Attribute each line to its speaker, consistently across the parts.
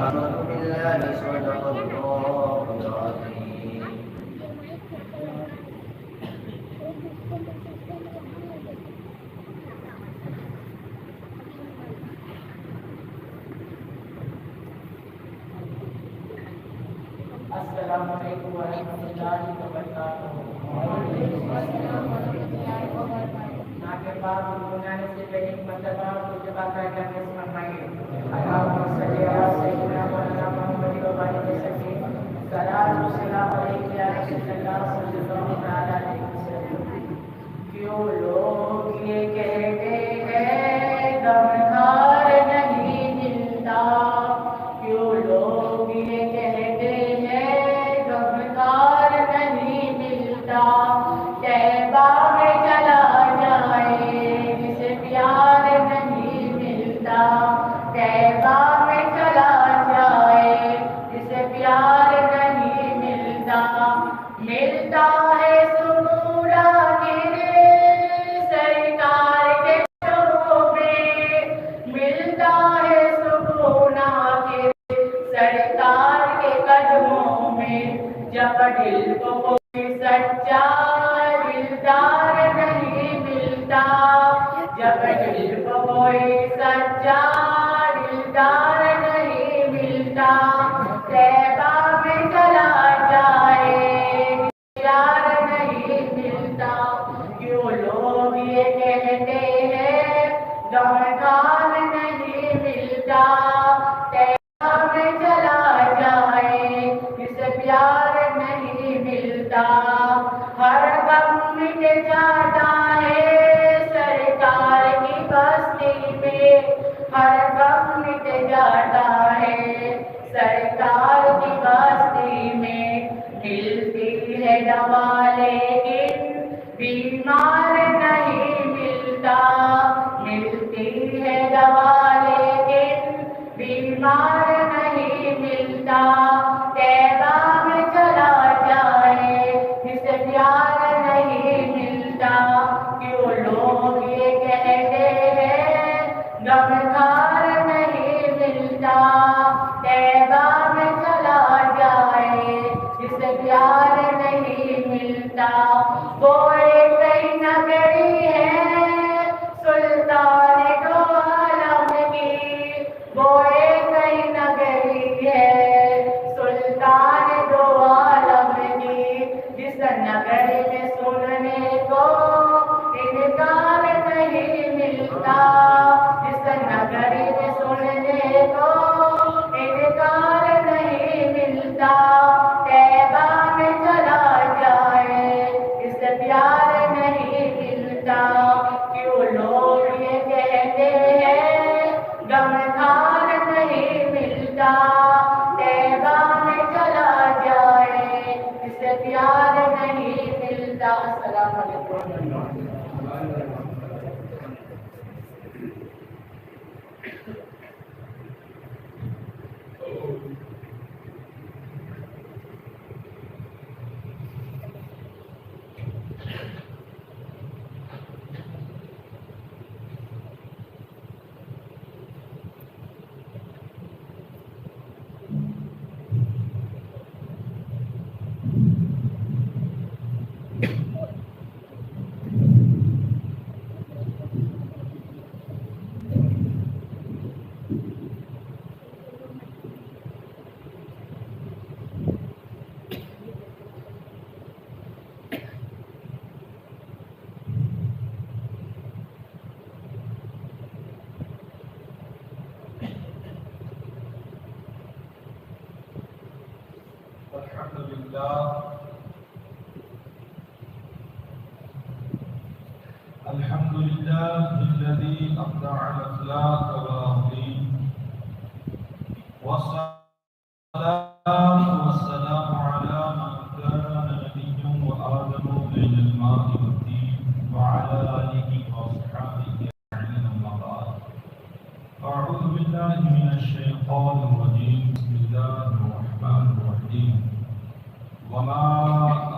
Speaker 1: بالله صدق الله العظيم.
Speaker 2: السلام علیکم ورحمۃ اللہ وبرکاتہ۔ کے بعد بنانے سے پہلے ایک مرتبہ کچھ باتیں کرنے سے فرمائیے۔ اللہم صلی علی سیدنا مولانا محمد و آلہ وسلم۔ صلاۃ و سلام علیک یا رسول اللہ صلی اللہ تعالی علیہ وسلم۔ کیوں لوگ یہ کہتے ہیں غمخوار نہیں ملتا، کیوں لوگ یہ کہتے ہیں غمخوار نہیں ملتا، طیبہ میں چلا جائے جسے پیار نہیں ملتا، طیبہ میں چلا جائے جسے پیار نہیں ملتا، ملتا ہے سکون آخر سرکار کے قدموں میں، ملتا ہے سکون آخر سرکار کے قدموں میں، جب دل کو کوئی سچا دلدار نہیں ملتا، جب دل کو کوئی سچا دلدار نہیں ملتا، طیبہ میں چلا جائے پیار نہیں ملتا، کیوں لوگ یہ کہتے ہیں غمخوار نہیں ملتا، طیبہ میں چلا جائے جسے پیار نہیں ملتا، ہر غم مٹ جاتا ہے سرکار کی بستی میں، ہر غم مٹ جاتا ہے سرکار کی بستی میں، ملتی ہے دوا لیکن بیمار نہیں ملتا، ملتی ہے دوا لیکن بیمار نہیں ملتا، طیبہ میں چلا جائے جسے پیار نہیں ملتا، کیوں لوگ یہ کہتے ہیں غمخوار نہیں ملتا، طیبہ میں چلا جائے جسے پیار نہیں ملتا، وہ ایک ہی نگری ہے سلطان دو عالم کی، وہ ایک ہی نگری ہے سلطان دو عالم کی، جس نگری میں سننے کو انکار نہیں ملتا، جس نگری میں سننے کو انکار نہیں ملتا، طیبہ میں چلا جائے اسے پیار نہیں ملتا، کیوں لوگ یہ کہتے ہیں غمخوار نہیں ملتا، طیبہ میں چلا جائے اسے پیار نہیں ملتا۔ السلام علیکم۔
Speaker 3: الحمد لله الذي أبدع الأخلاق والعظيم، والصلاة والسلام على من كان نبيا وآدم بين الماء والدين، وعلى آله وأصحابه أجمعين، أما بعد، أعوذ بالله من الشيطان الرجيم، بسم الله الرحمن الرحيم، وما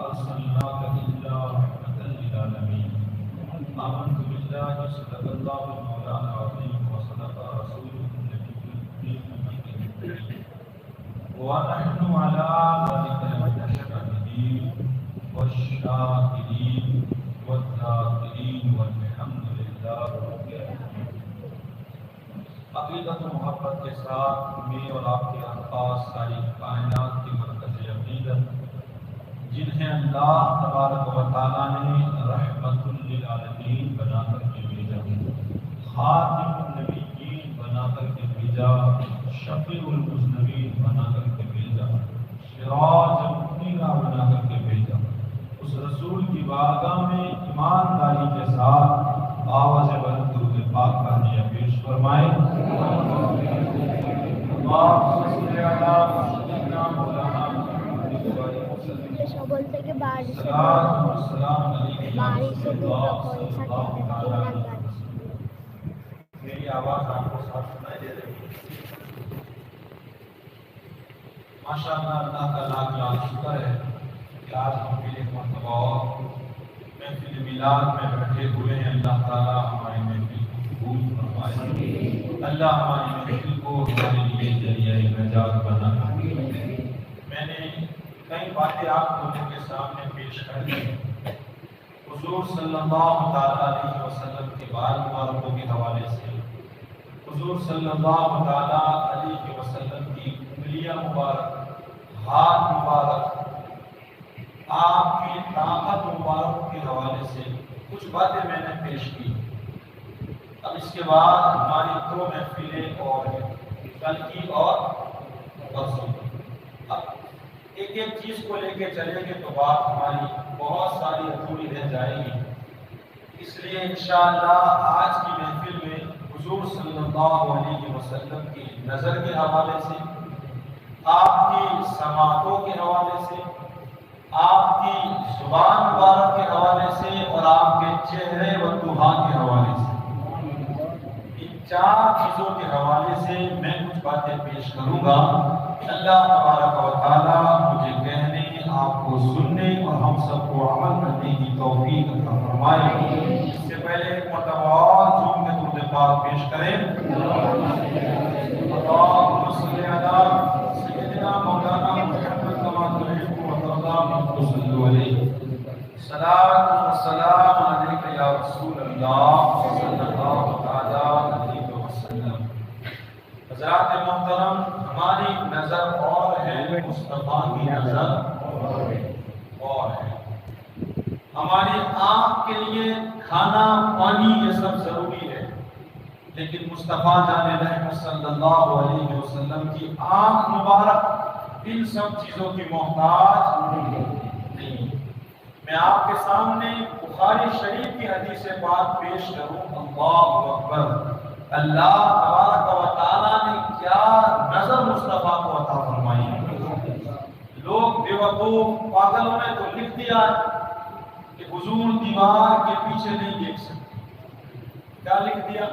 Speaker 3: أرسلناك إلا رحمة للعالمين، آمنت بالله صدق الله مولانا العظيم وصدق رسوله النبي الكريم ونحن على ذلك لمن الشاهدين والشاكرين والذاكرين والحمد لله رب العالمين۔ عقیدت و محبت کے ساتھ میں اور آپ کے الفاظ ساری کائنات کے مرکز عقیدت جنہیں اللہ تبارک و تعالیٰ نے رحمت للعالمین بنا کر کے بھیجا، خاتم النبیین بنا کر کے بھیجا، شفیع المذنبین بنا کر کے بھیجا، سراج منیرہ بنا کر کے بھیجا، اس رسول کی بارگاہ میں ایمانداری کے ساتھ آواز بلند درود پاک کا ہدیہ پیش فرمائیں۔
Speaker 4: বলতে কি বাড়ি سے দুটো পয়সা
Speaker 3: میری آواز آپ کو صاف سنائی دے رہی ہے؟ ماشاء اللہ، اللہ کا لاکھ لاکھ شکر ہے کہ آج ہم بھی ایک مرتبہ اور محفل میلاد میں بیٹھے ہوئے ہیں۔ اللہ تعالیٰ ہماری محفل کو قبول فرمائے، اللہ ہماری محفل کو ہمارے لیے ذریعہ نجات بنا۔ میں نے کئی باتیں آپ لوگوں کے سامنے پیش کر دی، حضور صلی اللہ تعالیٰ علیہ وسلم کے بال مبارکوں کے حوالے سے، حضور صلی اللہ تعالیٰ علیہ وسلم کی انگلیاں مبارک، ہاتھ مبارک، آپ کی طاقت مبارک کے حوالے سے کچھ باتیں میں نے پیش کی۔ اب اس کے بعد ہماری دو محفلیں اور ہیں، کل کی اور پرسوں۔ اب ایک ایک چیز کو لے کے چلیں گے تو بات ہماری بہت ساری ادھوری رہ جائے گی، اس لیے انشاءاللہ آج کی محفل میں حضور صلی اللہ علیہ وسلم کی نظر کے حوالے سے، آپ کی سماعتوں کے حوالے سے، آپ کی زبان مبارک کے حوالے سے اور آپ کے چہرے و دہا کے حوالے سے، ان چار چیزوں کے حوالے سے میں کچھ باتیں پیش کروں گا۔ اللہ تبارک و تعالیٰ مجھے کہنے، آپ کو سننے اور ہم سب کو عمل کرنے کی توفیق عطا فرمائے۔ اس سے پہلے ایک مرتبہ اور جھوم کے درود پاک پیش کریں۔ اللہم صلی علی سیدنا مولانا محمد کما تحب و ترضی صلی علیہ صلاۃ و سلام علیک یا رسول اللہ صلی اللہ تعالی علیہ وسلم۔ حضرات محترم، ہماری نظر اور ہے، مصطفیٰ کی نظر اور ہے۔ ہماری آنکھ کے لیے کھانا پانی یہ سب ضروری ہے، لیکن مصطفیٰ جان رحمت صلی اللہ علیہ وسلم کی آنکھ مبارک ان سب چیزوں کی محتاج نہیں۔ میں آپ کے سامنے بخاری شریف کی حدیث پاک پیش کروں۔ اللہ اکبر، اللہ تبارک و تعالیٰ نے کیا نظر مصطفیٰ کو عطا فرمائی ہے۔ لوگ بے وقوف پاگلوں نے تو لکھ دیا کہ حضور دیوار کے پیچھے نہیں دیکھ سکتے۔ کیا لکھ دیا؟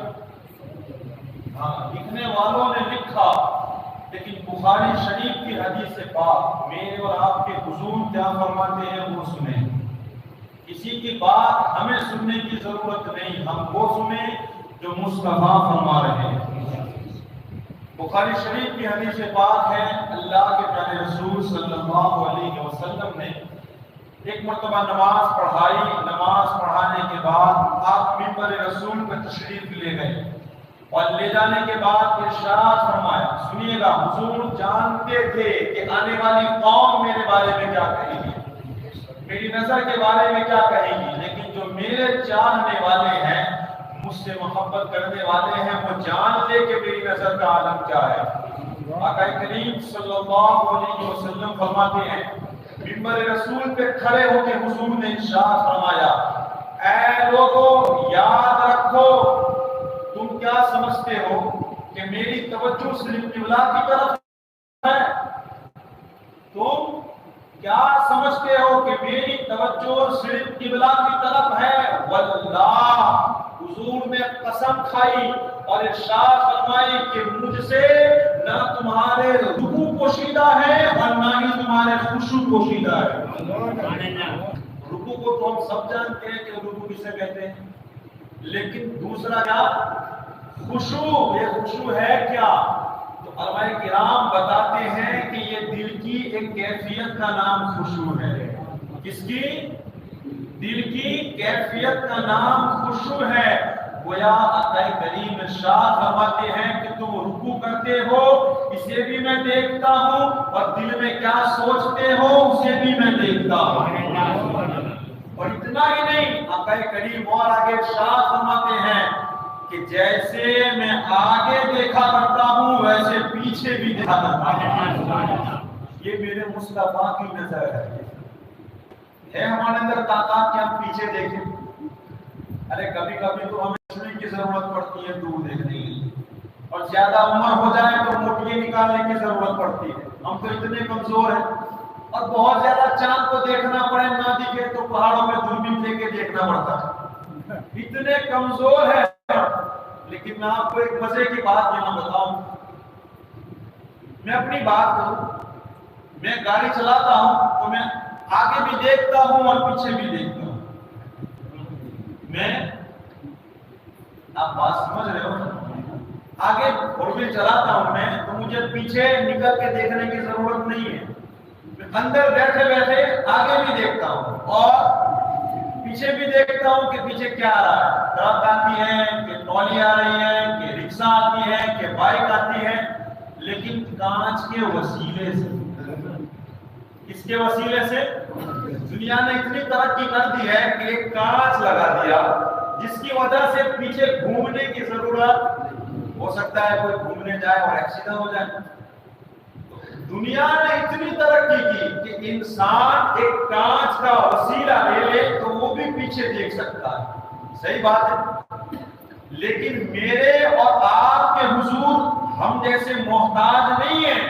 Speaker 3: ہاں، لکھنے والوں نے لکھا، لیکن بخاری شریف کی حدیث پاک میرے اور آپ کے حضور کیا فرماتے ہیں وہ سنیں۔ کسی کی بات ہمیں سننے کی ضرورت نہیں، ہم وہ سنیں جو مصطفیٰ فرما رہے ہیں۔ بخاری شریف کی حدیث پاک ہے، اللہ کے پیارے رسول صلی اللہ علیہ وسلم نے ایک مرتبہ نماز پڑھائی۔ نماز پڑھانے کے بعد آپ منبر رسول پر تشریف لے گئے اور لے جانے کے بعد ارشاد فرمایا، سنیے گا، حضور جانتے تھے کہ آنے والی قوم میرے بارے میں کیا کہے گی، میری نظر کے بارے میں کیا کہے گی، لیکن جو میرے چاہنے والے ہیں، مجھ سے محبت کرنے والے ہیں، وہ جان لے کہ میری نظر کا عالم کیا ہے۔ آقا کریم صلی اللہ علیہ وسلم فرماتے ہیں، منبر رسول پہ کھڑے ہو کے حضور نے ارشاد فرمایا، اے لوگوں یاد رکھو، تم کیا سمجھتے ہو کہ میری توجہ صرف قبلہ کی طرف ہے؟ تم کیا سمجھتے ہو کہ میری توجہ صرف قبلہ کی طرف ہے؟ واللہ، حضور نے قسم کھائی اور ارشاد فرمائی کہ مجھ سے نہ تمہارے رکوع پوشیدہ ہے اور نہ ہی تمہارے خشوع پوشیدہ ہے۔ رکوع کو تو ہم سب جانتے ہیں کہ رکوع کسے کہتے ہیں، لیکن دوسرا کیا؟ خشوع۔ یہ خشوع ہے کیا؟ تو علماء کرام بتاتے ہیں کہ یہ دل کی ایک کیفیت کا نام خشوع ہے. کس کی؟ دل کی کیفیت کا نام خشوع ہے. گویا آقا کریم ارشاد فرماتے ہیں کہ تم رکوع کرتے ہو اسے بھی میں دیکھتا ہوں اور دل میں کیا سوچتے ہو اسے بھی میں دیکھتا ہوں. اور اتنا ہی نہیں، آقا کریم اور آگے ارشاد فرماتے ہیں کہ جیسے میں آگے دیکھا کرتا ہوں ویسے پیچھے بھی دیکھا کرتا ہوں. یہ میرے مصطفیٰ کی نظر ہے ہمارے اندر طاقت کہ ہم پیچھے دیکھیں. ارے کبھی کبھی تو ہمیں چشمے کی ضرورت پڑتی ہے دور دیکھنے کی، اور زیادہ عمر ہو جائے تو موٹیاں نکالنے کی ضرورت پڑتی ہے. ہم تو اتنے کمزور ہیں، اور بہت زیادہ چاند کو دیکھنا پڑے نہ دکھے تو پہاڑوں میں دوربین لے کے دیکھنا پڑتا ہے. اتنے کمزور ہے. لیکن میں آپ کو ایک مزے کی بات یہاں بتاؤں. میں اپنی بات کروں، میں گاڑی چلاتا ہوں تو میں آگے بھی دیکھتا ہوں اور پیچھے بھی دیکھتا ہوں. میں آپ بات سمجھ رہے ہو؟ آگے فور وہیل چلاتا ہوں میں تو مجھے پیچھے نکل کے دیکھنے کی ضرورت نہیں ہے. میں اندر بیٹھے بیٹھے آگے بھی دیکھتا ہوں اور پیچھے بھی دیکھتا ہوں کہ پیچھے کیا آ رہا ہے. ٹرک آتی ہے کہ ٹرالی آ رہی ہے کہ رکشا آتی ہے کہ بائک آتی ہے، لیکن کانچ کے وسیلے سے. کس کے وسیلے سے؟ دنیا نے اتنی ترقی کر دی ہے کہ ایک کانچ لگا دیا جس کی وجہ سے پیچھے گھومنے کی ضرورت ہو سکتا ہے کوئی گھومنے جائے اور ایکسیڈنٹ ہو جائے. دنیا نے اتنی ترقی کی کہ انسان ایک کانچ کا وسیلہ لے لے تو وہ بھی پیچھے دیکھ سکتا ہے. صحیح بات ہے. لیکن میرے اور آپ کے حضور ہم جیسے محتاج نہیں ہیں.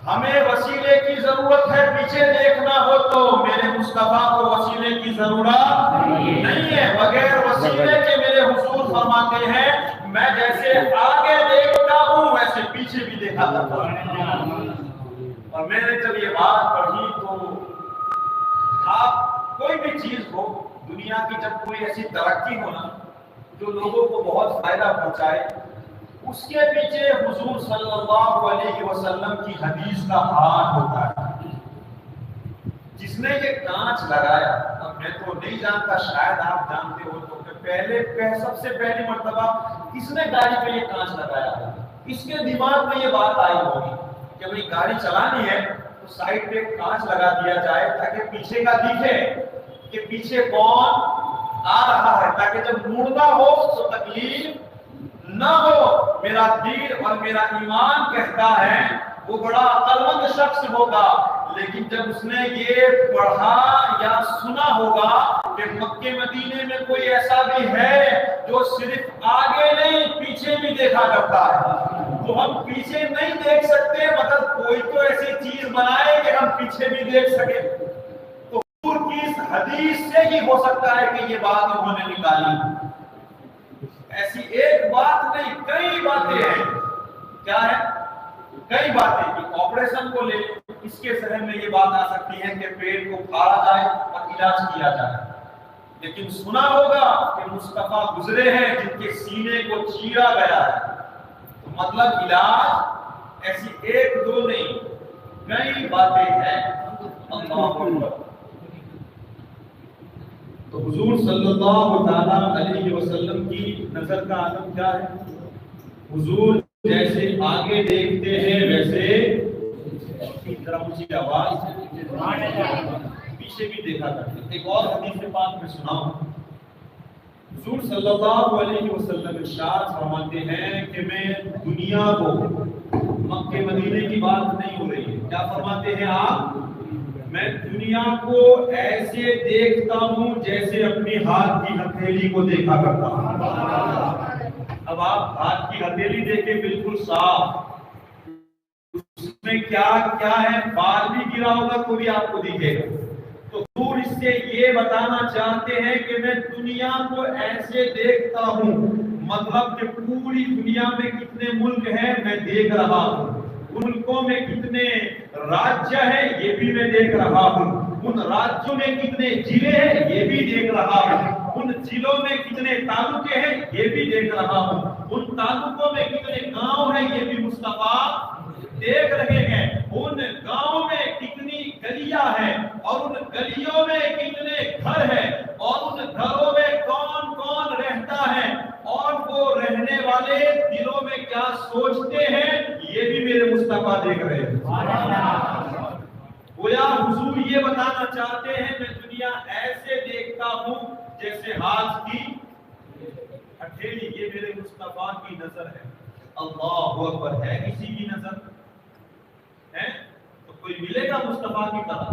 Speaker 3: ہمیں وسیلے کی ضرورت ہے. پیچھے دیکھنا ہو تو میرے مصطفیٰ کو وسیلے کی ضرورت نہیں ہے. بغیر وسیلے کے میرے حضور فرماتے ہیں میں جیسے آگے دیکھتا ہوں ویسے پیچھے بھی دیکھا کرتا ہوں. اور میں نے جب یہ بات پڑھی تو آپ کوئی بھی چیز ہو دنیا کی جب کوئی ایسی ترقی ہونا جو لوگوں کو بہت فائدہ پہنچائے اس کے پیچھے حضور صلی اللہ علیہ وسلم کی حدیث کا ہاتھ ہوتا ہے. جس نے یہ کانچ لگایا، اب میں تو نہیں جانتا شاید آپ جانتے ہو تو سب سے پہلی مرتبہ کس نے گاڑی پہ یہ کانچ لگایا؟ اس کے دماغ میں یہ بات آئی ہوگی کہ بھئی گاڑی چلانی ہے تو سائڈ پہ کانچ لگا دیا جائے تاکہ پیچھے کا دکھے کہ پیچھے کون آ رہا ہے، تاکہ جب مڑنا ہو تو تکلیف نہ ہو. میرا دین اور میرا ایمان کہتا ہے وہ بڑا عقل مند شخص ہوگا، لیکن جب اس نے یہ پڑھا یا سنا ہوگا کہ مکے مدینے میں کوئی ایسا بھی ہے جو صرف آگے نہیں پیچھے بھی دیکھا کرتا ہے، تو ہم پیچھے نہیں دیکھ سکتے مطلب کوئی تو ایسی چیز بنائے کہ ہم پیچھے بھی دیکھ سکیں. تو حضور کی اس حدیث سے ہی ہو سکتا ہے کہ یہ بات انہوں نے نکالی. ایسی ایک بات نہیں، کئی باتیں ہیں. کیا ہے؟ کئی باتیں. کہ آپریشن کو لے اس کے ذہن میں یہ بات آ سکتی ہے کہ پیٹ کو پھاڑا جائے اور علاج کیا جائے، لیکن سنا ہوگا کہ مصطفیٰ گزرے ہیں جن کے سینے کو چیرا گیا ہے. تو مطلب علاج ایسی ایک دو نہیں، کئی باتیں ہیں. اللہ اکبر. تو حضور صلی اللہ تعالی علیہ وسلم کی نظر کا عالم کیا ہے؟ حضور جیسے آگے دیکھتے ہیں ویسے ذرا اونچی آواز پیچھے بھی دیکھا کرتے ہیں. ایک اور حدیث پاک میں سناؤں. حضور صلی اللہ علیہ وسلم ارشاد فرماتے ہیں کہ میں دنیا کو، مکے مدینے کی بات نہیں ہو رہی ہے، کیا فرماتے ہیں آپ؟ میں دنیا کو ایسے دیکھتا ہوں جیسے اپنی ہاتھ کی ہتھیلی کو دیکھا کرتا ہوں. اب آپ ہاتھ کی ہتھیلی دیکھیں بالکل صاف، اس میں کیا کیا ہے، بال بھی گرا ہوگا تو بھی آپ کو دکھے گا. تو حضور اس سے یہ بتانا چاہتے ہیں کہ میں دنیا کو ایسے دیکھتا ہوں، مطلب کہ پوری دنیا میں کتنے ملک ہیں میں دیکھ رہا ہوں، ملکوں میں کتنے راجیہ ہیں یہ بھی میں دیکھ رہا ہوں، ان راجیوں میں کتنے ضلع ہیں یہ بھی دیکھ رہا ہوں، ان ضلعوں میں کتنے تعلقے ہیں یہ بھی دیکھ رہا ہوں، ان تعلقوں میں کتنے گاؤں ہیں یہ بھی مصطفیٰ دیکھ رہے ہیں، ان گاؤں میں کتنی گلیاں ہیں اور ان گلیوں میں کتنے گھر ہیں اور ان گھروں میں کون کون رہتا ہے اور وہ رہنے والے دلوں میں کیا سوچتے ہیں یہ بھی میرے مصطفیٰ دیکھ رہے ہیں۔ گویا حضور یہ بتانا چاہتے ہیں میں دنیا ایسے دیکھتا ہوں جیسے ہاتھ کی ہتھیلی، یہ میرے مصطفیٰ کی نظر ہے۔ اللہ اکبر، ہے کسی کی نظر ہے تو کوئی ملے گا مصطفیٰ کی طرح؟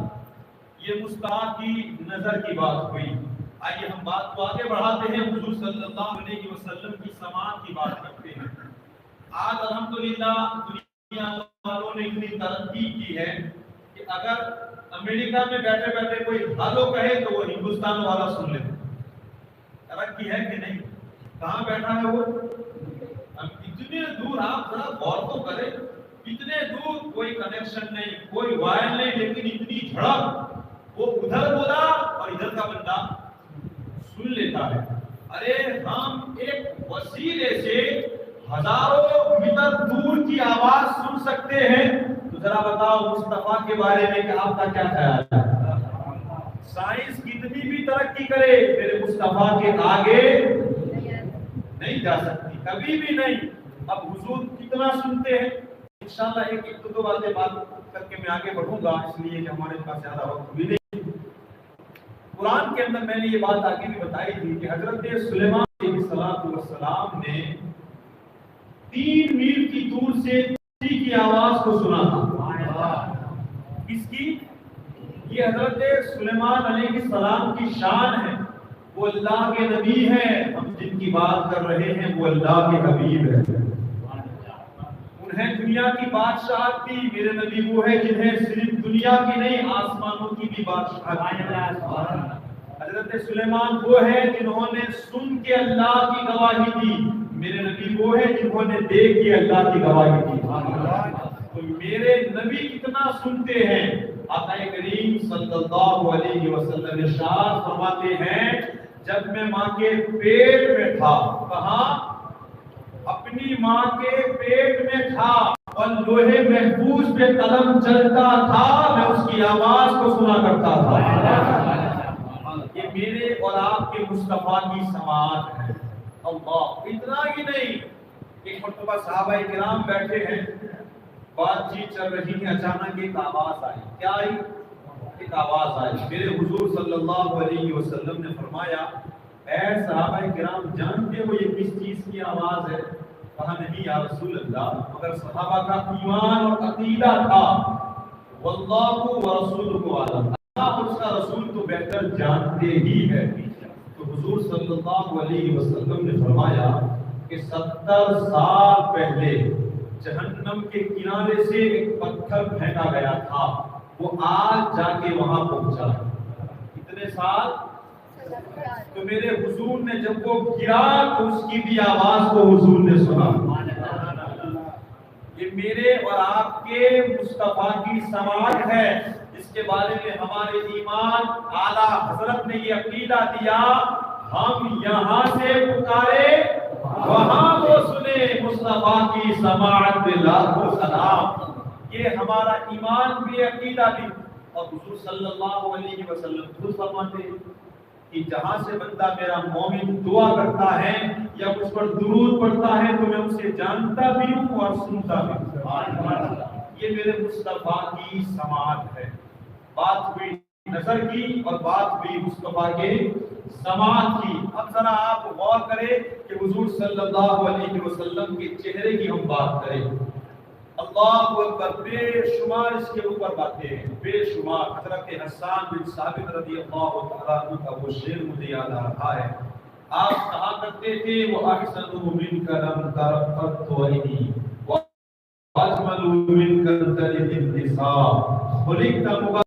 Speaker 3: یہ مصطفیٰ کی نظر کی بات ہوئی۔ آئیے ہم بات کو آگے بڑھاتے ہیں، حضور صلی اللہ علیہ وسلم کی سماعت کی بات کرتے ہیں۔ آج الحمدللہ دنیا والوں نے اتنی ترقی کی ہے کہ اگر امریکہ میں بیٹھے بیٹھے کوئی ہالو کہے تو وہ ہندوستان والا سن لے۔ ترقی ہے کہ نہیں؟ کہاں بیٹھا ہے وہ؟ اتنے دور، آپ ذرا غور تو کریں، اتنے دور کوئی کنیکشن نہیں، کوئی وائر نہیں، لیکن اتنی جھڑپ، وہ ادھر بولا اور ادھر کا بندہ سن لیتا ہے۔ ارے ہم ایک وسیلے سے ہزاروں میٹر دور کی آواز سن سکتے ہیں، تو ذرا بتاؤ مصطفیٰ کے بارے میں کہ آپ کا کیا خیال ہے؟ سائنس کتنی بھی ترقی کرے میرے مصطفیٰ کے آگے نہیں جا سکتی، کبھی بھی نہیں۔ اب حضور کتنا سنتے ہیں، انشاءاللہ ایک دو باتیں بات کر کے میں آگے بڑھوں گا، اس لیے کہ ہمارے پاس زیادہ وقت بھی نہیں۔ قرآن کے اندر میں نے یہ بات آگے بھی بتائی تھی کہ حضرت سلیمان علیہ السلام نے 3 میل کی دور سے کسی کی آواز کو سنا تھا۔ کس کی؟ یہ حضرت سلیمان علیہ السلام کی شان ہے، وہ اللہ کے نبی ہیں، ہم جن کی بات کر رہے ہیں وہ اللہ کے حبیب ہیں۔ انہیں دنیا کی بادشاہت دی، میرے نبی وہ ہے جنہیں صرف دنیا کی نہیں آسمانوں کی بھی بادشاہت دی۔ حضرت سلیمان وہ ہے جنہوں نے سن کے اللہ کی گواہی دی، میرے نبی وہ ہے جنہوں نے دیکھ کے اللہ کی گواہی دی۔ تو میرے نبی کتنا سنتے ہیں، آقا کریم صلی اللہ علیہ وسلم ارشاد فرماتے ہیں جب میں ماں کے پیٹ میں تھا، کہاں؟ اپنی ماں کے پیٹ میں تھا اور لوہے محفوظ پہ قلم چلتا تھا، میں اس کی آواز کو سنا کرتا تھا۔ یہ میرے اور آپ کے مصطفیٰ کی سماعت ہے۔ اللہ، اتنا ہی نہیں، ایک مرتبہ صحابہ کرام بیٹھے ہیں، بات چیت چل رہی ہے، اچانک ایک آواز آئی۔ کیا آئی؟ ایک آواز آئی۔ میرے حضور صلی اللہ علیہ وسلم نے فرمایا اے صحابہ کرام جانتے ہو یہ کس چیز کی آواز ہے؟ کہا نہیں یا رسول اللہ، مگر صحابہ کا ایمان اور عقیدہ تھا واللہ ورسولہ عالم، اللہ اور اس کا رسول تو بہتر جانتے ہی ہے۔ تو حضور صلی اللہ علیہ وسلم نے فرمایا کہ 70 سال پہلے جہنم کے کنارے سے ایک پتھر پھینکا گیا تھا، وہ آج جا کے وہاں پہنچا۔ کتنے سال؟ تو میرے حضور نے جب وہ گرا تو اس کی بھی آواز کو حضور نے سنا۔ یہ میرے اور آپ کے مصطفیٰ کی سماعت ہے، اس کے بارے میں ہمارے ایمان اعلیٰ حضرت نے یہ عقیدہ دیا، ہم یہاں سے پکارے وہاں وہ سنے، مصطفیٰ کی سماعت لاکھوں سلام۔ یہ ہمارا ایمان بھی عقیدہ بھی، اور حضور صلی اللہ علیہ وسلم خود فرماتے ہیں کہ جہاں سے بندہ میرا مومن دعا کرتا ہے یا اس پر درود پڑھتا ہے تو میں اسے جانتا بھی ہوں اور سنتا بھی ہوں۔ یہ میرے مصطفیٰ کی سماعت ہے۔ بات ہوئی نظر کی اور بات ہوئی مصطفیٰ کے سماعت کی۔ اب ذرا آپ غور کریں کہ حضور صلی اللہ علیہ وسلم کے چہرے کی ہم بات کریں، اللہ اکبر، بے شمار اس کے اوپر باتیں ہیں، بے شمار۔ حضرت حسان بن ثابت رضی اللہ تعالیٰ عنہ کا وہ شعر مجھے یاد آ رہا ہے، آپ کہا کرتے تھے وہ احسن منک لم ترقت عینی واجمل منک تلد النساء خلقت مبارک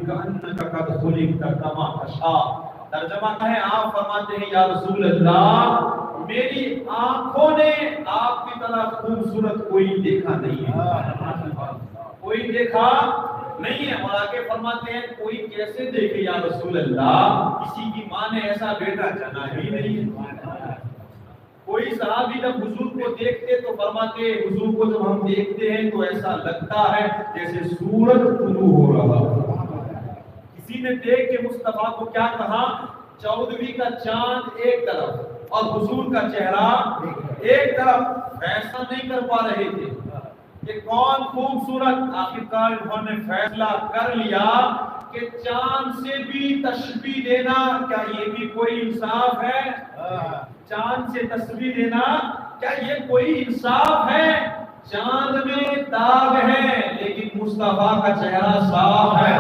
Speaker 3: کانک قد خلقت کما تشاء۔ ترجمہ ہے، آپ فرماتے ہیں یا رسول اللہ میری آنکھوں نے آپ کی طرح خوبصورت کوئی دیکھا نہیں ہے، کوئی دیکھا نہیں ہے، اور آگے فرماتے ہیں کوئی کیسے دیکھے یا رسول اللہ، کسی کی ماں نے ایسا بیٹا جنا ہی نہیں ہے۔ کوئی صحابی جب حضور کو دیکھتے تو فرماتے حضور کو جب ہم دیکھتے ہیں تو ایسا لگتا ہے جیسے سورج طلوع ہو رہا۔ کسی نے دیکھ کے مصطفیٰ کو کیا کہا، 14ویں کا چاند ایک طرف اور حضور کا چہرہ ایک طرف، فیصلہ نہیں کر پا رہے تھے کہ کون خوبصورت۔ آخرکار انہوں نے فیصلہ کر لیا کہ چاند سے بھی تشبیہ دینا، کیا یہ بھی کوئی انصاف ہے؟ چاند سے تشبیہ دینا کیا یہ کوئی انصاف ہے؟ چاند میں داغ ہے لیکن مصطفیٰ کا چہرہ صاف ہے،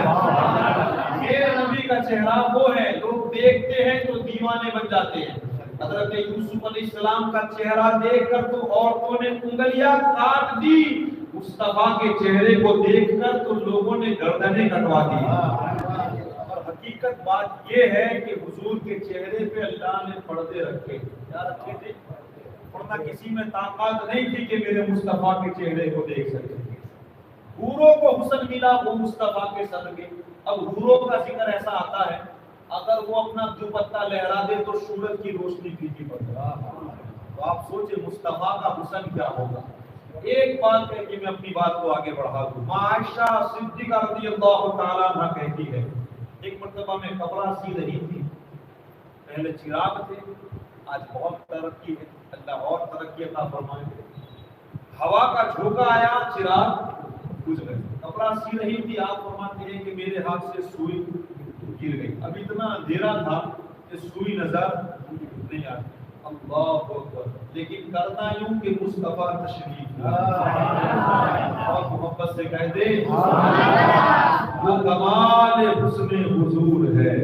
Speaker 3: میرے نبی کا چہرہ وہ ہے، لوگ دیکھتے ہیں تو دیوانے بن جاتے ہیں۔ حضرت یوسف علیہ السلام کا چہرہ دیکھ کر تو عورتوں نے انگلیاں کاٹ دی، مصطفیٰ کے چہرے کو دیکھ کر تو لوگوں نے گردنیں کٹوا دی۔ اور حقیقت بات یہ ہے کہ حضور کے چہرے پہ اللہ نے پردے رکھے، کیا رکھے تھے؟ ورنہ کسی میں طاقت نہیں تھی کہ میرے مصطفیٰ کے چہرے کو دیکھ سکے۔ حوروں کو حسن ملا وہ مصطفیٰ کے صدقے۔ اب حوروں کا ذکر ایسا آتا ہے اگر وہ اپنا دوپٹہ لہرا دے تو سورج کی روشنی پیچھے پڑتی ہے، تو آپ سوچیں مصطفیٰ کا حسن کیا ہوگا۔ ایک بات ہے کہ میں اپنی بات کو آگے بڑھا دوں، عائشہ صدیقہ رضی اللہ تعالیٰ عنہ کہتی ہے ایک مرتبہ میں کپڑا سی رہی تھی، پہلے چراغ تھے، آج بہت ترقی ہے، اللہ اور ترقی عطا فرمائے۔ ہوا کا جھونکا آیا، چراغ بجھ گئے، کپڑا سی رہی تھی، آپ فرماتے ہیں کہ میرے ہاتھ سے سوئی گر گئی۔ اب اتنا اندھیرا تھا کہ سوئی نظر نہیں آتی، اللہ اکبر، لیکن کرنا یوں کہ مصطفیٰ تشریف اور محبت سے کہہ دے وہ کمال حسن حضور ہے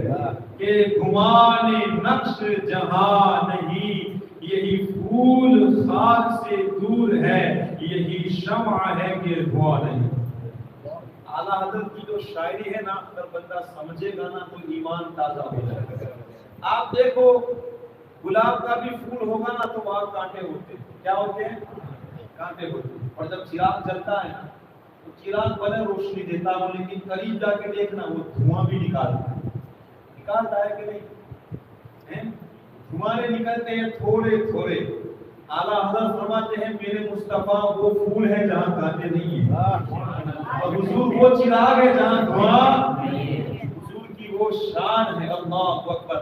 Speaker 3: کہ گمان نقش جہاں نہیں، یہی پھول خار سے دور ہے، یہی شمع ہے کہ ہوا نہیں۔ اعلیٰ حضرت کی جو شاعری ہے نا، اگر بندہ سمجھے گا نا تو ایمان تازہ ہو جائے گا۔ آپ دیکھو گلاب کا بھی پھول ہوگا نا تو وہاں کانٹے ہوتے ہیں، کیا ہوتے ہیں؟ کانٹے ہوتے ہیں، اور جب چراغ جلتا ہے نا تو چراغ بھلے روشنی دیتا ہو لیکن قریب جا کے دیکھنا وہ دھواں بھی نکالتا ہے کہ نہیں؟ دھواں نکلتے ہیں تھوڑے تھوڑے۔ اعلیٰ حضرت فرماتے ہیں میرے مصطفیٰ وہ پھول ہے جہاں کانٹے نہیں ہیں، اور حضور وہ چراغ ہے جہاں دھواں، حضور کی وہ شان ہے، اللہ اکبر۔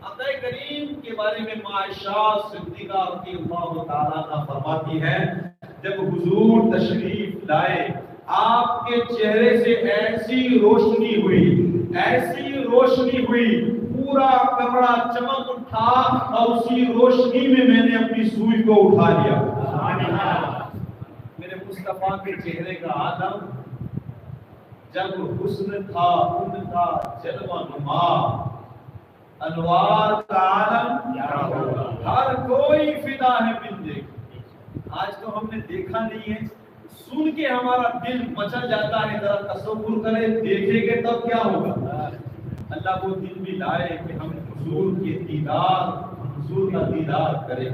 Speaker 3: آقا کریم کے بارے میں عائشہ صدیقہ رضی اللہ تعالیٰ عنہ فرماتی ہے جب حضور تشریف لائے آپ کے چہرے سے ایسی روشنی ہوئی، پورا کمرہ چمک اٹھا اور اسی روشنی میں نے اپنی سوئی کو اٹھا لیا۔ میرے مصطفیٰ کے چہرے کا عالم جب حسن تھا ان کا جلوہ نما، انوار کا عالم ہر کوئی فدا ہے بن دیکھ۔ آج تو ہم نے دیکھا نہیں ہے، سن کے ہمارا دل مچل جاتا ہے، ذرا تصور کرے دیکھیں گے تب کیا ہوگا۔ اللہ وہ دن بھی لائے کہ ہم حضور کے حضور کا دیدار کریں،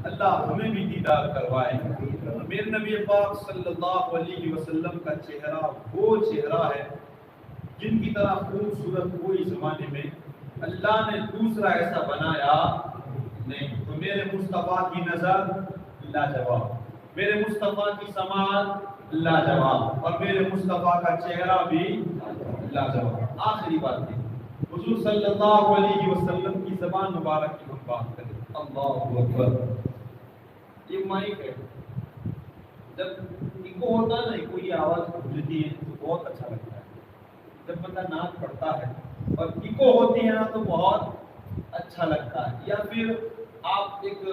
Speaker 3: اللہ ہمیں بھی دیدار کروائے۔ میرے نبی پاک صلی اللہ علیہ وسلم کا چہرہ وہ چہرہ ہے جن کی طرح خوبصورت کوئی زمانے میں اللہ نے دوسرا ایسا بنایا نہیں۔ تو میرے مصطفیٰ کی نظر لاجواب، میرے مصطفیٰ کی سماعت لاجواب، اور میرے مصطفیٰ کا چہرہ بھی لاجواب۔ آخری بات ہے حضور صلی اللہ علیہ وسلم کی زبان مبارک کی ہم بات کریں، اللہ اکبر۔ یہ مائک ہے، جب ایکو ہوتا ہے نا، کوئی آواز گونجتی ہے تو بہت اچھا لگتا ہے، جب بندہ نعت پڑھتا ہے اور ایکو ہوتی ہے نا تو بہت اچھا لگتا ہے۔ یا پھر آپ ایک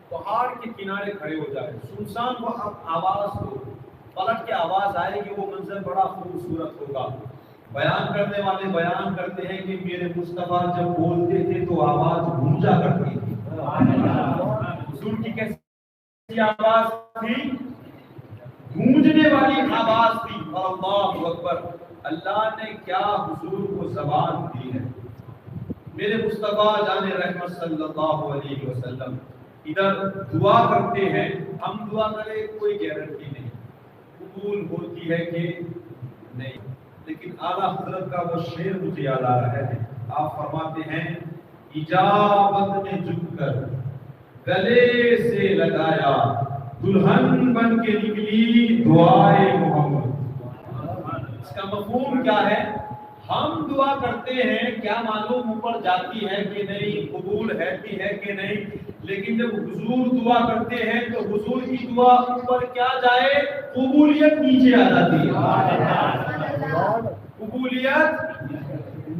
Speaker 3: پہاڑ کے کنارے کھڑے ہو جائیں، سنسان کو آواز ہو، پلٹ کے آواز آئے گی، وہ منظر بڑا خوبصورت ہوگا۔ بیان کرنے والے بیان کرتے ہیں کہ میرے مصطفیٰ جب بولتے تھے تو آواز گونجا کرتی تھی۔ حضور کی کیسی آواز تھی؟ گونجنے والی آواز تھی۔ اللہ اکبر، اللہ نے کیا حضور کو زبان دی ہے۔ میرے مصطفیٰ جان رحمت صلی اللہ علیہ وسلم ادھر دعا کرتے ہیں، ہم دعا کریں کوئی گارنٹی نہیں، قبول ہوتی ہے کہ نہیں. لیکن اعلیٰ حضرت کا وہ شعر مجھے یاد آ رہا ہے. آپ فرماتے ہیں اجابت نے جھک کر گلے سے لگایا دلہن بن کے نکلی دعائے محمد. اس کا مفہوم کیا ہے؟ ہم دعا کرتے ہیں کیا معلوم اوپر جاتی ہے کہ نہیں، قبول ہے کہ نہیں، لیکن جب حضور دعا کرتے ہیں تو حضور کی دعا اوپر کیا جائے، قبولیت نیچے آ جاتی ہے. قبولیت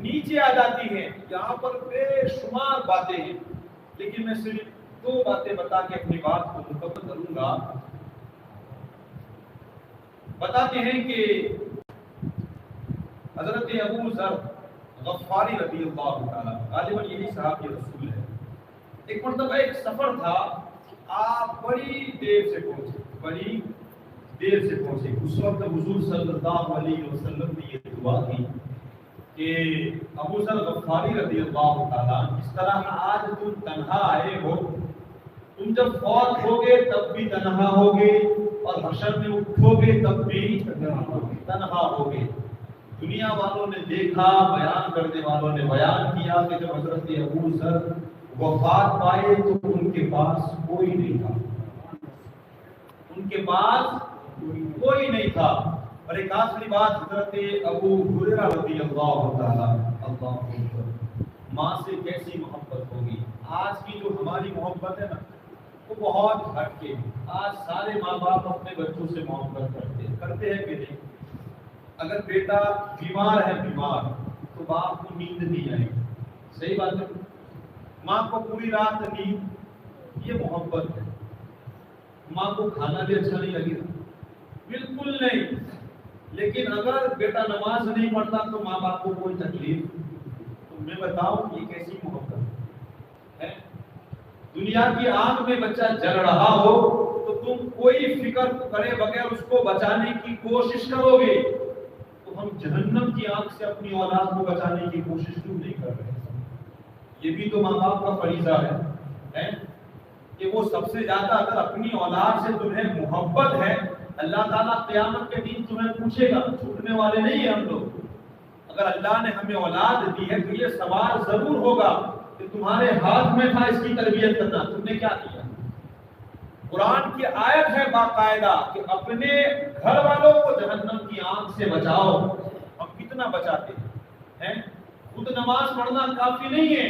Speaker 3: نیچے آ جاتی ہے. یہاں پر بے شمار باتیں ہیں، لیکن میں صرف 2 باتیں بتا کے اپنی بات کو مکمل کروں گا. بتاتے ہیں کہ حضرت ابو ذر غفاری رضی اللہ تعالیٰ غالباً یہی صحابی رسول ہے. ایک مرتبہ ایک سفر تھا، آپ بڑی دیر سے پہنچے. اس وقت حضور صلی اللہ علیہ وسلم نے یہ دعا کی کہ ابو ذر غفاری رضی اللہ تعالیٰ اس طرح آج تم تنہا آئے ہو، تم جب فوت ہوگے تب بھی تنہا ہوگے اور حشر میں اٹھو گے تب بھی تنہا ہوگے. دنیا والوں نے دیکھا، بیان کرنے والوں نے بیان کیا کہ جب حضرت ابو ذر وفات پائے تو ان کے پاس کوئی نہیں تھا. اور ایک آخری بات، حضرت ابو ہریرہ رضی اللہ تعالی ماں سے کیسی محبت ہوگی. آج کی جو ہماری محبت ہے نا وہ بہت ہٹ کے. آج سارے ماں باپ اپنے بچوں سے محبت کرتے ہیں کہ نہیں. اگر بیٹا بیمار ہے تو باپ کو نیند نہیں آئے گی. صحیح بات ہے. ماں کو پوری رات نیند، یہ محبت ہے. ماں کو کھانا بھی اچھا نہیں لگے گا، بالکل نہیں. لیکن اگر بیٹا نماز نہیں پڑھتا تو ماں باپ کو کوئی تکلیف. تو میں بتاؤں یہ کیسی محبت ہے. دنیا کی آگ میں بچہ جل رہا ہو تو تم کوئی فکر کرے بغیر اس کو بچانے کی کوشش کرو گے. ہم جہنم کی آنکھ سے اپنی اولاد کو بچانے کی کوشش کیوں نہیں کر رہے؟ یہ بھی تو ماں باپ کا فریضہ ہے کہ وہ سب سے زیادہ اگر اپنی اولاد سے تمہیں محبت ہے، اللہ تعالیٰ قیامت کے دن تمہیں پوچھے گا. چھوٹنے والے نہیں ہیں ہم لوگ. اگر اللہ نے ہمیں اولاد دی ہے تو یہ سوال ضرور ہوگا کہ تمہارے ہاتھ میں تھا اس کی تربیت کرنا، تم نے کیا کیا. قرآن کی آیت ہے باقاعدہ کہ اپنے گھر والوں کو جہنم کی آنکھ سے بچاؤ. ہم کتنا بچاتے ہیں. خود نماز پڑھنا کافی نہیں ہے.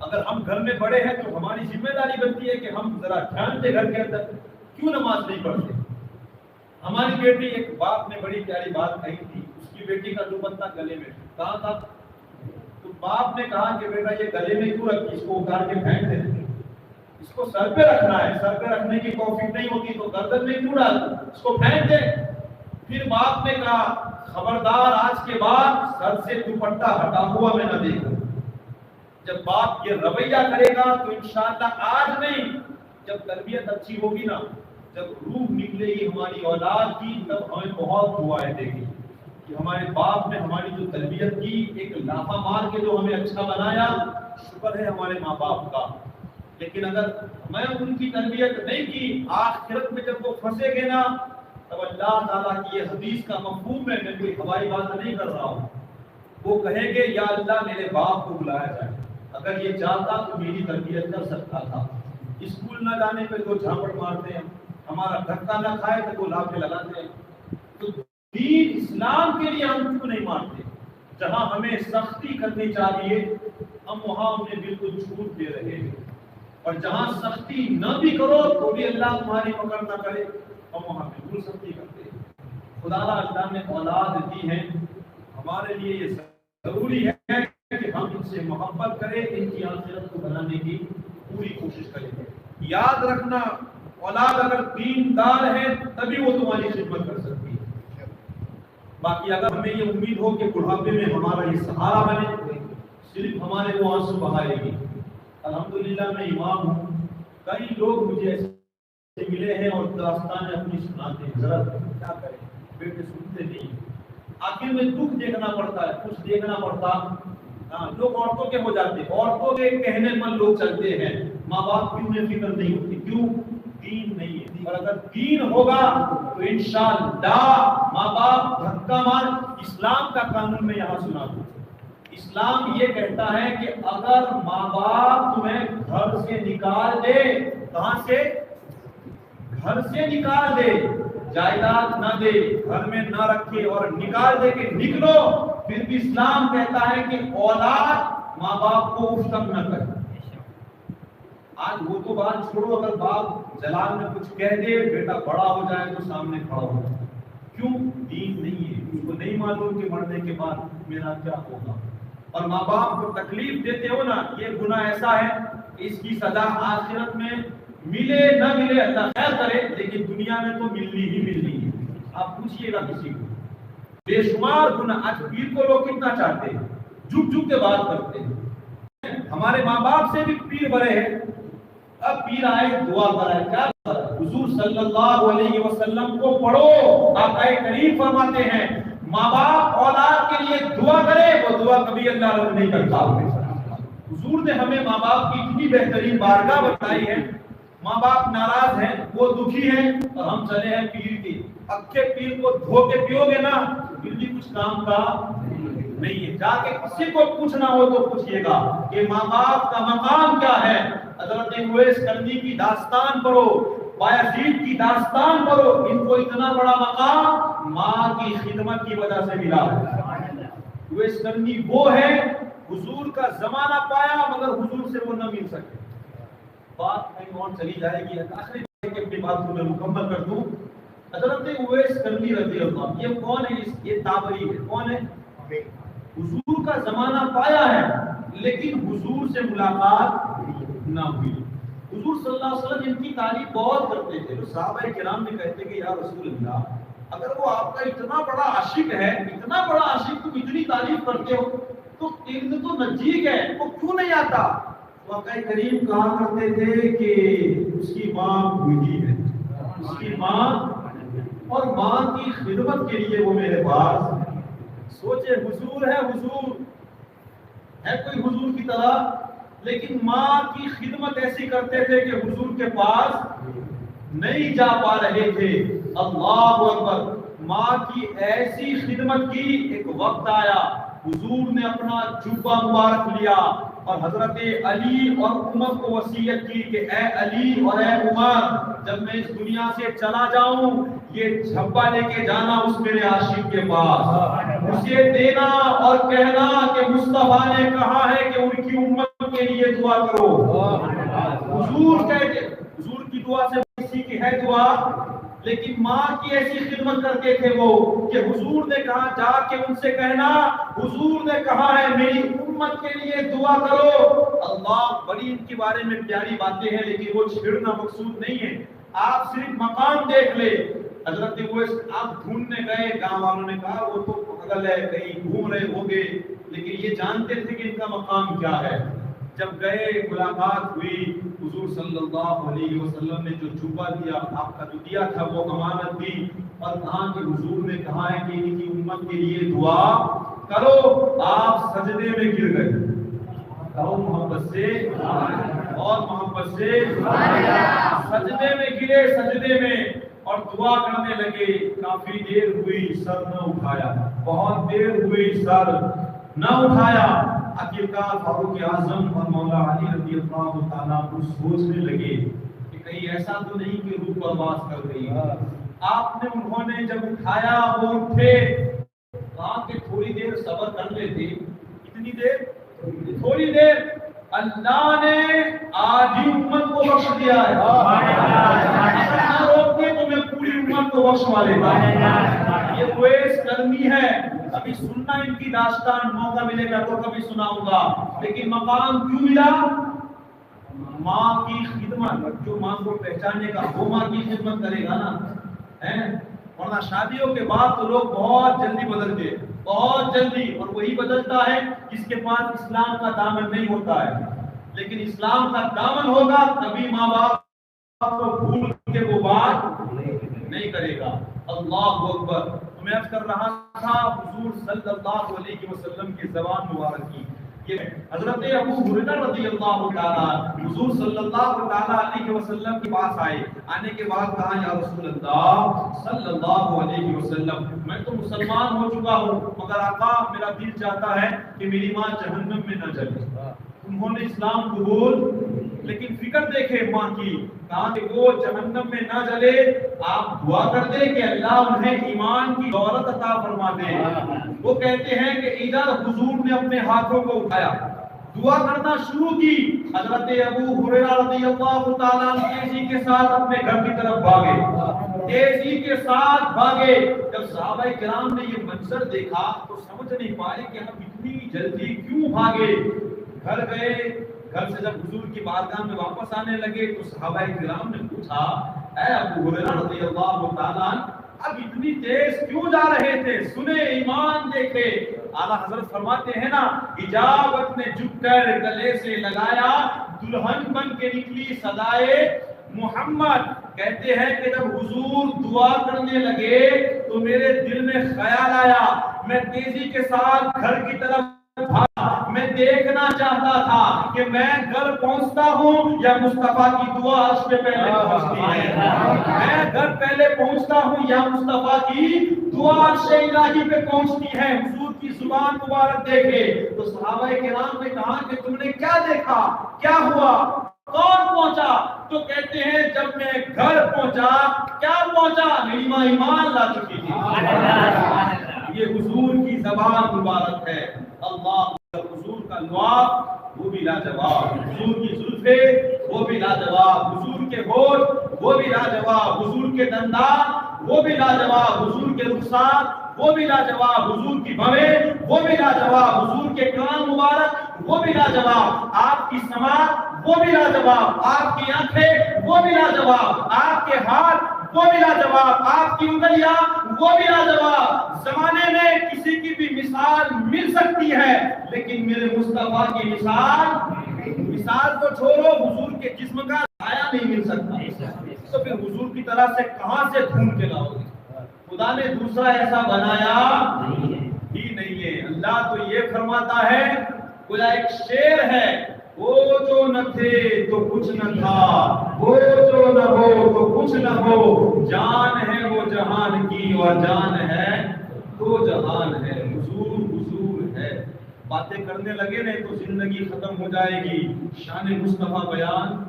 Speaker 3: اگر ہم گھر میں بڑے ہیں تو ہماری ذمہ داری بنتی ہے کہ ہم ذرا دھیان دیں گھر کے اندر کیوں نماز نہیں پڑھتے. ہماری بیٹی، ایک باپ نے بڑی پیاری بات کہی تھی. اس کی بیٹی کا دوپٹہ گلے میں کہا تھا تو باپ نے کہا کہ بیٹا یہ گلے میں کیوں رکھی، اس کو اتار کے پھینک دے. اس کو سر پہ رکھنا ہے. سر پہ رکھنے کی توفیق نہیں ہوتی تو گردن میں کیوں ڈال، اس کو پھینک دے. پھر باپ نے کہا خبردار آج کے بعد سر سے دوپٹہ ہٹا ہوا میں نہ دیکھوں. جب باپ یہ رویہ کرے گا تو انشاءاللہ آج نہیں، جب تربیت اچھی ہوگی نا، جب روح نکلے گی ہماری اولاد کی، تب ہمیں بہت دعائیں دے گی کہ ہمارے باپ نے ہماری جو تربیت کی، ایک لافہ مار کے جو ہمیں اچھا بنایا، شکر ہے ہمارے ماں باپ کا. لیکن اگر میں ان کی تربیت نہیں کی، آخرت میں جب وہ پھنسے گے نا، تب اللہ تعالیٰ کی یہ حدیث کا مفہوم ہے، میں کوئی ہوائی بات نہیں کر رہا ہوں. وہ کہیں گے یا اللہ میرے باپ کو بلایا جائے، اگر یہ چاہتا تو میری تربیت کر سکتا تھا. اسکول نہ جانے پہ تو جھاپڑ مارتے ہیں، ہمارا دھکا نہ کھائے تو وہ لا کے لگاتے ہیں. تو دین اسلام کے لیے ہم کیوں نہیں مانتے؟ جہاں ہمیں سختی کرنی چاہیے ہم وہاں انہیں بالکل چھوٹ دے رہے ہیں، اور جہاں سختی نہ بھی کرو تو بھی اللہ تمہاری پکڑ نہ کرے ہم وہاں بالکل سختی کرتے ہیں. خدا اللہ نے اولاد دی ہے، ہمارے لیے یہ ضروری ہے کہ ہم ان سے محبت کریں، ان کی آخرت کو بنانے کی پوری کوشش کریں. یاد رکھنا اولاد اگر دیندار ہے تبھی وہ تمہاری خدمت کر سکتی ہے. باقی اگر ہمیں یہ امید ہو کہ بڑھاپے میں ہمارا یہ سہارا بنے، صرف ہمارے وہ آنسو بہائے گی. الحمدللہ میں امام ہوں، کئی لوگ مجھے ایسے ملے ہیں اور داستانیں اپنی سناتے ہیں. ذرا کیا کریں، بیٹے سنتے نہیں. آخر میں دکھ دیکھنا پڑتا ہے، کچھ دیکھنا پڑتا. لوگ عورتوں کے ہو جاتے، عورتوں کے کہنے پر لوگ چلتے ہیں، ماں باپ کی انہیں فکر نہیں ہوتی. کیوں؟ دین نہیں ہے. اور اگر دین ہوگا تو انشاءاللہ ماں باپ دھکا مار
Speaker 5: اسلام کا قانون میں یہاں سنا دوں. اسلام یہ کہتا ہے کہ اگر ماں باپ تمہیں گھر سے نکال دے، کہاں سے؟ گھر سے نکال دے، جائیداد نہ دے، گھر میں نہ رکھے اور نکال دے کہ نکلو، پھر بھی اسلام کہتا ہے کہ اولاد ماں باپ کو اف تک نہ کرے. آج وہ تو بات چھوڑو، اگر باپ جلال میں کچھ کہہ دے، بیٹا بڑا ہو جائے تو سامنے کھڑا ہو جائے. کیوں؟ دین نہیں ہے، اس کو نہیں معلوم کہ مرنے کے بعد میرا کیا ہوگا. اور ماں باپ کو تکلیف دیتے ہو نا، یہ گناہ ایسا ہے اس کی سزا آخرت میں ملے نہ ملے اللہ خیر کرے، لیکن دنیا میں تو ملنی ہی ملنی ہے. آپ پوچھئے گا کسی کو، بے شمار گناہ. آج پیر کو لوگ کتنا چاہتے ہیں، جھک جھک کے بات کرتے ہیں. ہمارے ماں باپ سے بھی پیر بڑے ہیں. اب پیر آئے دعا کرائے، کیا حضور صلی اللہ علیہ وسلم کو پڑھو. آقا کریم فرماتے ہیں ماں باپ اولاد کے لیے دعا کرے، وہ دعا کبھی اللہ رد نہیں کرتا. حضور نے ہمیں ماں باپ کی اتنی بہترین بارگاہ بتائی ہے. ماں باپ ناراض ہیں، وہ دکھی ہیں، اور ہم چلے ہیں پیر کی. اکھے پیر کو دھو کے پیو گے نا، پھر بھی کچھ کام کا نہیں ہے. جا کے کسی کو پوچھنا ہو تو پوچھئے گا کہ ماں باپ کا مقام کیا ہے. حضرت اویس کرنی کی داستان پڑھو، بایزید کی داستان پڑھو. ان کو اتنا بڑا مقام ماں کی خدمت کی وجہ سے ملا. اویس کرنی وہ ہے حضور کا زمانہ پایا مگر حضور سے وہ نہ مل سکے. بات کہیں اور چلی جائے گی، آخری اپنی بات کو میں مکمل کر دوں. حضرت اویس کرنی رضی اللہ عنہ، یہ کون ہے؟ یہ تابعی ہے. کون ہے؟ حضور کا زمانہ پایا ہے لیکن حضور سے ملاقات نہ ہوئی. حضور صلی اللہ علیہ وسلم ان کی تعریف بہت کرتے تھے. تو صحابہ کرام نے کہتے کہ یا رسول اللہ، اگر وہ آپ کا اتنا بڑا عاشق ہے، اتنا بڑا عاشق، تم اتنی تعریف کرتے ہو، تو ایک تو نزدیک ہے، وہ کیوں نہیں آتا؟ تو آقا کریم کہا کرتے تھے کہ اس کی ماں بوڑھی ہے، اس کی ماں، اور ماں کی خدمت کے لیے وہ میرے پاس. سوچے حضور ہے، حضور ہے کوئی حضور کی طرح، لیکن ماں کی خدمت ایسی کرتے تھے کہ حضور کے پاس نہیں جا پا رہے تھے. اللہ اکبر. ماں کی ایسی خدمت کی، ایک وقت آیا حضور نے اپنا جوبہ مبارک لیا اور حضرت علی اور عمر کو وصیت کی کہ اے علی اور اے عمر، جب میں اس دنیا سے چلا جاؤں یہ جھبا لے کے جانا اس میرے عاشق کے پاس، اسے دینا اور کہنا کہ مصطفیٰ نے کہا ہے کہ ان کی امت کے لیے دعا کرو. حضور کہتے، حضور کی دعا سے کسی کی ہے دعا، لیکن ماں کی ایسی خدمت کرتے تھے وہ کہ حضور نے کہا جا کے ان سے کہنا حضور نے کہا ہے میری امت کے لیے دعا کرو. اللہ، بڑی ان کے بارے میں پیاری باتیں ہیں لیکن وہ چھیڑنا مقصود نہیں ہے. آپ صرف مقام دیکھ لے. حضرت اویس آپ ڈھونڈنے گئے، گاؤں والوں نے کہا وہ تو پاگل ہے، کہیں گھوم رہے ہوگے، لیکن یہ جانتے تھے کہ ان کا مقام کیا ہے. جب گئے، ملاقات ہوئی، حضور صلی اللہ علیہ وسلم نے جو جوبہ دیا، آپ کا جو دیا تھا وہ امانت دی، اور کہا کہ حضور نے کہا ہے کہ ان کی امت کے لیے دعا کرو. آپ سجدے میں گر گئے. کہو محبت سے اور محبت سے. سجدے میں گرے، سجدے میں، اور دعا کرنے لگے. کافی دیر ہوئی سر نہ اٹھایا، بہت دیر ہوئی سر نہ اٹھایا. آخرکار فاروق اعظم اور مولا علی رضی اللہ تعالیٰ کو سوچنے لگے کہ کہیں ایسا تو نہیں کہ روح پرواز کر رہی ہے. آپ نے، انہوں نے جب اٹھایا وہ اٹھے. کہا کہ تھوڑی دیر صبر کر لیتے. کتنی دیر؟ تھوڑی دیر. اللہ نے آدھی امت کو بخش دیا ہے. اگر نہ روکتے تو میں پوری امت کو بخشوا لیتا. یہ اویس کرنی ہے. ابھی سننا ان کی داستان، موقع ملے گا تو کبھی سناؤں گا. لیکن مقام کیوں ملا؟ ماں کی خدمت. جو ماں کو پہچانے گا وہ ماں کی خدمت کرے گا نا. ورنہ شادیوں کے بعد تو لوگ بہت جلدی بدلتے، بہت جلدی، اور وہی بدلتا ہے جس کے پاس اسلام کا دامن نہیں ہوتا ہے. لیکن اسلام کا دامن ہوگا کبھی ماں باپ کو بھول کے وہ بات نہیں کرے گا. اللہ اکبر. میں عرض کر رہا تھا حضور صلی اللہ علیہ وسلم کی زبان مبارک کی یہ حضرت ابو ہریرہ رضی اللہ تعالی حضور صلی اللہ تعالی علیہ وسلم کے پاس آئے. آنے کے بعد کہا یا رسول اللہ صلی اللہ علیہ وسلم میں تو مسلمان ہو چکا ہوں مگر آقا میرا دل چاہتا ہے کہ میری ماں جہنم میں نہ جلے. انہوں نے اسلام قبول لیکن فکر دیکھے ماں کی, کہا کہ وہ جہنم میں نہ جلے, آپ دعا کر دیں کہ اللہ انہیں ایمان کی دولت عطا فرما دے. وہ کہتے ہیں کہ ادھر حضور نے اپنے ہاتھوں کو اٹھایا, دعا کرنا شروع کی. حضرت ابو ہریرہ رضی اللہ تعالیٰ عنہ تیزی کے ساتھ اپنے گھر کی طرف بھاگے, تیزی کے ساتھ بھاگے. جب صحابہ کرام نے یہ منظر دیکھا تو سمجھ نہیں پائے کہ ہم اتنی جلدی کیوں بھاگے. گھر گئے, گھر سے جب حضور کی بارگاہ میں واپس آنے لگے تو صحابہ کرام نے پوچھا اے ابو ہریرہ رضی اللہ تعالیٰ عنہ اب اتنی تیز کیوں جا رہے تھے, سنے ایمان دیکھے. اعلیٰ حضرت فرماتے ہیں نا, اجابت نے جھک کر گلے سے لگایا, دلہن بن کے نکلی صدائے محمد. کہتے ہیں کہ جب حضور دعا کرنے لگے تو میرے دل میں خیال آیا, میں تیزی کے ساتھ گھر کی طرف بھاگا. میں دیکھنا چاہتا تھا کہ میں گھر پہنچتا ہوں یا مصطفیٰ کی دعا عرش پہ پہلے پہنچتی ہے, میں گھر پہلے پہنچتا ہوں یا مصطفیٰ کی دعا عرش الہی پہ پہنچتی ہے. حضور کی زبان مبارک دیکھے تو صحابہ کرام نے کہا کہ تم نے کیا دیکھا, کیا ہوا, کون پہنچا؟ تو کہتے ہیں جب میں گھر پہنچا, کیا پہنچا, میری ماں ایمان لا چکی تھی. یہ حضور کی زبان مبارک ہے. اللہ حضور کا لعاب وہ بھی لاجواب, حضور کی زلفیں وہ بھی لاجواب, حضور کے ہونٹ وہ بھی لاجواب, حضور کے دندان وہ بھی لاجواب, حضور کے رخسار وہ بھی لاجواب, حضور کی بھویں وہ بھی لاجواب, حضور کے کان مبارک وہ بھی لاجواب, آپ کی سماعت وہ بھی لاجواب, آپ کی آنکھیں وہ بھی لاجواب, آپ کے ہاتھ وہ بھی لاجواب, آپ کی انگلیاں وہ بھی لاجواب. زمانے میں کسی کی بھی مثال مل سکتی ہے لیکن میرے مصطفیٰ کی مثال تو چھوڑو, حضور کے جسم کا سایہ نہیں مل سکتا. تو پھر حضور کی طرح سے کہاں سے ڈھونڈ کے لاؤ گے؟ خدا نے دوسرا ایسا بنایا ہی نہیں ہے. اللہ تو یہ فرماتا ہے, خدا ایک شعر ہے, وہ جو نہ تھے تو کچھ نہ تھا, وہ جو نہ ہو تو کچھ نہ ہو, جان ہے وہ جہان کی اور جان ہے تو جہان ہے. حضور حضور ہے. باتیں کرنے لگے نا تو زندگی ختم ہو جائے گی, شان مصطفیٰ بیان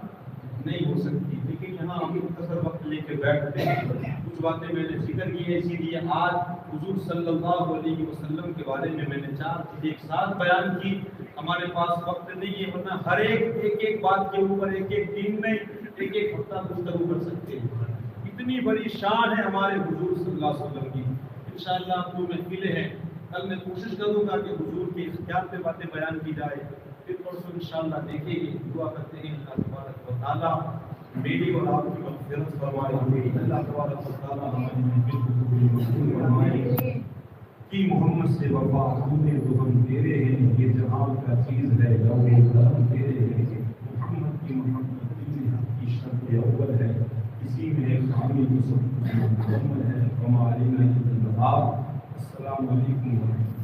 Speaker 5: نہیں ہو سکتی. لیکن یہاں ہم مختصر وقت لے کے بیٹھتے ہیں, کچھ باتیں میں نے ذکر کی ہے, اسی لیے آج حضور صلی اللہ علیہ وسلم کے بارے میں نے 4 چیزیں ایک ساتھ بیان کی. ہمارے پاس وقت نہیں ہے, ورنہ ہر ایک بات کے اوپر ایک دن میں ایک ہفتہ گفتگو کر سکتے ہیں. اتنی بڑی شان ہے ہمارے حضور صلی اللہ علیہ وسلم کی. انشاءاللہ آپ کو محفلیں ہیں, کل میں کوشش کروں گا کہ حضور کے اختیار پہ باتیں بیان کی جائے. پھر پرسوں انشاءاللہ دیکھیں گے. دعا کرتے ہیں اللہ تبارک و تعالیٰ میری اور آپ کی مغفرت فرمائے. اللہ تبارک و تعالیٰ ہماری محفل فرمائے کہ محمد سے وفا ہم نے تو ہم تیرے ہیں, یہ جہان کا چیز ہے لوگے کرم تیرے ہیں. محمد کی محبت کی شرط اول ہے, اسی میں خامی کو سب محمد ہے. ہمارے السلام علیکم ورحمۃ اللہ.